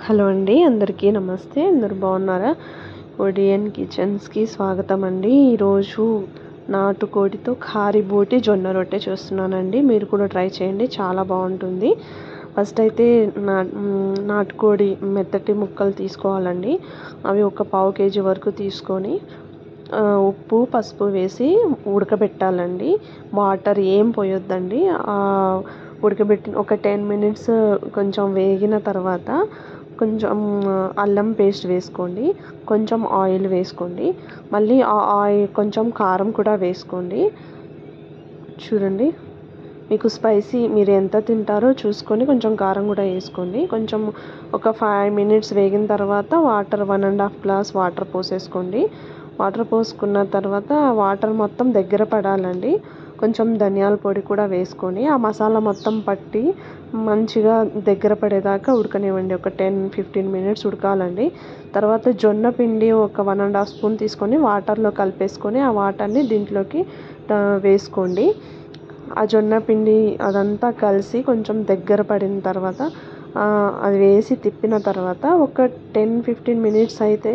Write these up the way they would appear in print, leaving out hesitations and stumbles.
Hello అండి, అందరికీ నమస్తే. అందరు బాగున్నారా? ఒడియన్ కిచెన్స్కి స్వాగతం అండి. ఈరోజు నాటుకోడితో కారిబోటి జొన్న రొట్టె చేస్తున్నానండి. మీరు కూడా ట్రై చేయండి, చాలా బాగుంటుంది. ఫస్ట్ అయితే నాటుకోడి మెత్తటి ముక్కలు తీసుకోవాలండి. అవి ఒక పావు కేజీ వరకు తీసుకొని ఉప్పు పసుపు వేసి ఉడకబెట్టాలండి. వాటర్ ఏం పోయొద్దండి. ఉడకబెట్టిన ఒక 10 మినిట్స్ కొంచెం వేగిన తర్వాత కొంచెం అల్లం పేస్ట్ వేసుకోండి, కొంచెం ఆయిల్ వేసుకోండి, మళ్ళీ ఆ ఆయిల్ కొంచెం కారం కూడా వేసుకోండి. చూడండి, మీకు స్పైసీ మీరు ఎంత తింటారో చూసుకొని కొంచెం కారం కూడా వేసుకోండి. కొంచెం ఒక 5 మినిట్స్ వేగిన తర్వాత వాటర్ 1.5 గ్లాస్ వాటర్ పోసేసుకోండి. వాటర్ పోసుకున్న తర్వాత వాటర్ మొత్తం దగ్గర పడాలండి. కొంచెం ధనియాల పొడి కూడా వేసుకొని ఆ మసాలా మొత్తం పట్టి మంచిగా దగ్గర పడేదాకా ఉడకనివ్వండి. ఒక 10-15 మినిట్స్ ఉడకాలండి. తర్వాత జొన్న పిండి ఒక 1.5 స్పూన్ తీసుకొని వాటర్లో కలిపేసుకొని ఆ వాటర్ని దీంట్లోకి వేసుకోండి. ఆ జొన్న పిండి అదంతా కలిసి కొంచెం దగ్గర పడిన తర్వాత అది వేసి తిప్పిన తర్వాత ఒక 10-15 మినిట్స్ అయితే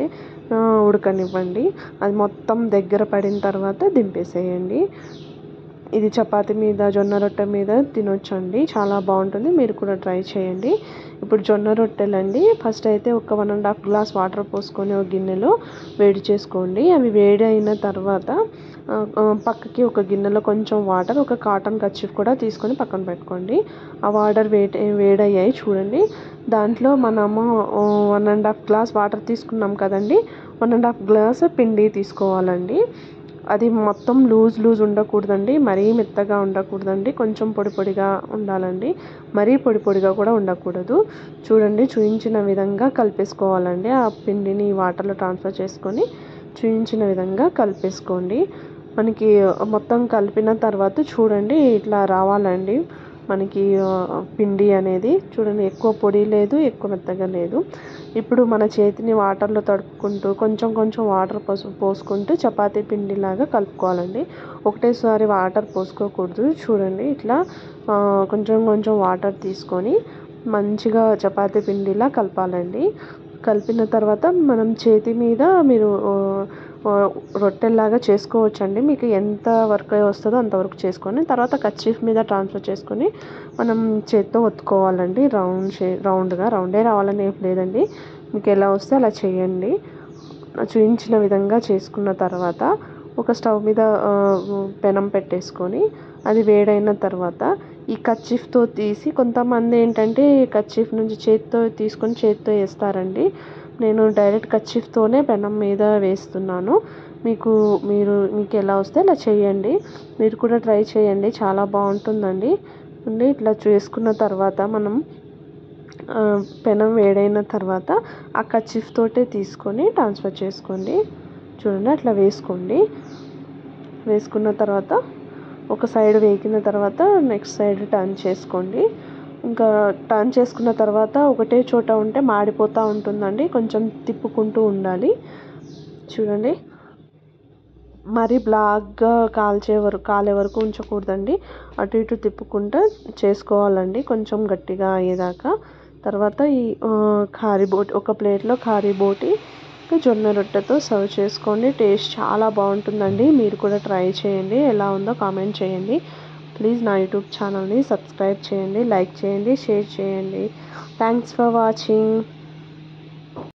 ఉడకనివ్వండి. అది మొత్తం దగ్గర పడిన తర్వాత దింపేసేయండి. ఇది చపాతీ మీద జొన్న రొట్టె మీద తినొచ్చండి, చాలా బాగుంటుంది. మీరు కూడా ట్రై చేయండి. ఇప్పుడు జొన్న రొట్టెలండి, ఫస్ట్ అయితే ఒక 1.5 గ్లాస్ వాటర్ పోసుకొని ఒక గిన్నెలో వేడి చేసుకోండి. అవి వేడి అయిన తర్వాత పక్కకి ఒక గిన్నెలో కొంచెం వాటర్, ఒక కాటన్ కర్చీఫ్ కూడా తీసుకొని పక్కన పెట్టుకోండి. ఆ వాటర్ వేడయ్యాయి చూడండి. దాంట్లో మనము 1.5 గ్లాస్ వాటర్ తీసుకున్నాం కదండి, 1.5 గ్లాస్ పిండి తీసుకోవాలండి. అది మొత్తం లూజ్ ఉండకూడదండి, మరీ మెత్తగా ఉండకూడదండి, కొంచెం పొడిగా ఉండాలండి, మరీ పొడిగా కూడా ఉండకూడదు. చూడండి, చూపించిన విధంగా కలిపేసుకోవాలండి. ఆ పిండిని వాటర్లో ట్రాన్స్ఫర్ చేసుకొని చూపించిన విధంగా కలిపేసుకోండి. మనకి మొత్తం కలిపిన తర్వాత చూడండి, ఇట్లా రావాలండి మనకి పిండి అనేది. చూడండి, ఎక్కువ పొడి లేదు, ఎక్కువ మెత్తగా లేదు. ఇప్పుడు మన చేతిని వాటర్లో తడుపుకుంటూ కొంచెం వాటర్ పోసుకుంటూ చపాతీ పిండిలాగా కలుపుకోవాలండి. ఒకటేసారి వాటర్ పోసుకోకూడదు. చూడండి, ఇట్లా కొంచెం వాటర్ తీసుకొని మంచిగా చపాతీ పిండిలా కలపాలండి. కలిపిన తర్వాత మనం చేతి మీద మీరు రొట్టెల్లాగా చేసుకోవచ్చండి. మీకు ఎంత వర్క్ వస్తుందో అంతవరకు చేసుకొని తర్వాత కర్చీఫ్ మీద ట్రాన్స్ఫర్ చేసుకొని మనం చేత్తో ఒత్తుకోవాలండి. రౌండే రావాలని ఏం లేదండి, మీకు ఎలా వస్తే అలా చేయండి. చూపించిన విధంగా చేసుకున్న తర్వాత ఒక స్టవ్ మీద పెనం పెట్టేసుకొని అది వేడైన తర్వాత ఈ కర్చీఫ్తో తీసి, కొంతమంది ఏంటంటే కర్చీఫ్ నుంచి చేత్తో తీసుకొని చేత్తో వేస్తారండి. నేను డైరెక్ట్ కర్చీఫ్తోనే పెనం మీద వేస్తున్నాను. మీకు ఎలా వస్తే అలా చేయండి. మీరు కూడా ట్రై చేయండి, చాలా బాగుంటుందండి. ఇట్లా చేసుకున్న తర్వాత మనం పెనం వేడైన తర్వాత ఆ కర్చీఫ్ తోటే తీసుకొని ట్రాన్స్ఫర్ చేసుకోండి. చూడండి, అట్లా వేసుకోండి. వేసుకున్న తర్వాత ఒక సైడ్ వేగిన తర్వాత నెక్స్ట్ సైడ్ టర్న్ చేసుకోండి. ఇంకా టర్న్ చేసుకున్న తర్వాత ఒకటే చోట ఉంటే మాడిపోతూ ఉంటుందండి, కొంచెం తిప్పుకుంటూ ఉండాలి. చూడండి, మరీ బ్లాక్గా కాలే వరకు ఉంచకూడదండి, అటు ఇటు తిప్పుకుంటూ చేసుకోవాలండి కొంచెం గట్టిగా అయ్యేదాకా. తర్వాత ఈ కారిబోటి ఒక ప్లేట్లో కారిబోటి జొన్న రొట్టెతో సర్వ్ చేసుకోండి. టేస్ట్ చాలా బాగుంటుందండి. మీరు కూడా ట్రై చేయండి, ఎలా ఉందో కామెంట్ చేయండి. ప్లీజ్ నా యూట్యూబ్ ఛానల్ని సబ్స్క్రైబ్ చేయండి, లైక్ చేయండి, షేర్ చేయండి. Thanks for watching.